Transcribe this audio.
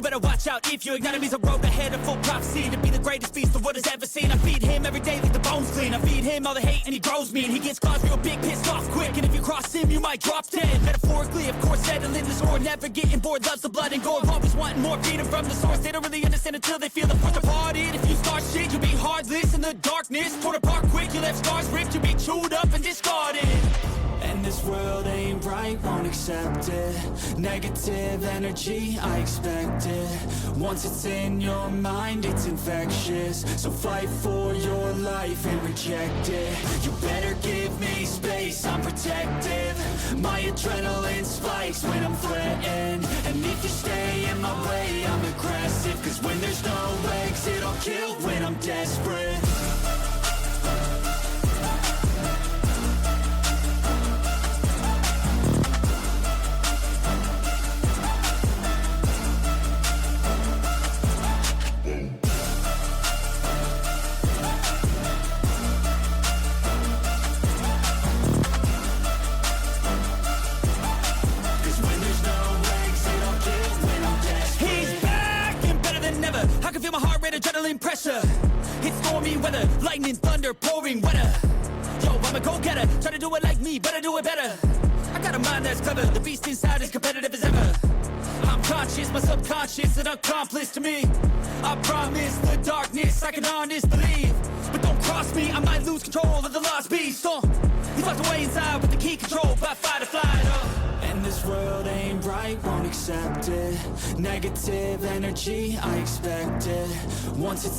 You better watch out if you ignite him. He's a road ahead of full prophecy to be the greatest beast the world has ever seen. I feed him every day like the bones clean. I feed him all the hate and he grows me. And he gets claws real big, pissed off quick. And if you cross him, you might drop dead. Metaphorically, of course, settling the score. Never getting bored, loves the blood and gore. Always wanting more, feeding from the source. They don't really understand until they feel the force departed. If you start shit, you'll be heartless in the darkness. Torn apart quick, you left scars ripped. You'll be chewed up and discarded. And this world ain't right, won't accept it. Negative energy, I expect it. Once it's in your mind, it's infectious. So fight for your life and reject it. You better give me space, I'm protective. My adrenaline spikes when I'm threatened. And if you stay in my way, I'm aggressive. Cause when there's no exit, I'll kill when I'm desperate. Adrenaline pressure, it's stormy weather, lightning, thunder, pouring weather. Yo, I'm a go-getter, try to do it like me, but I do it better. I got a mind that's clever, the beast inside is competitive as ever. I'm conscious, my subconscious, an accomplice to me. I promise the darkness, I can honest believe. But don't cross me, I might lose control of the lost beast. He's locked away inside with the key control by fight or flight. And this world ain't right, won't accept it. Negative energy, I expect it. Once it's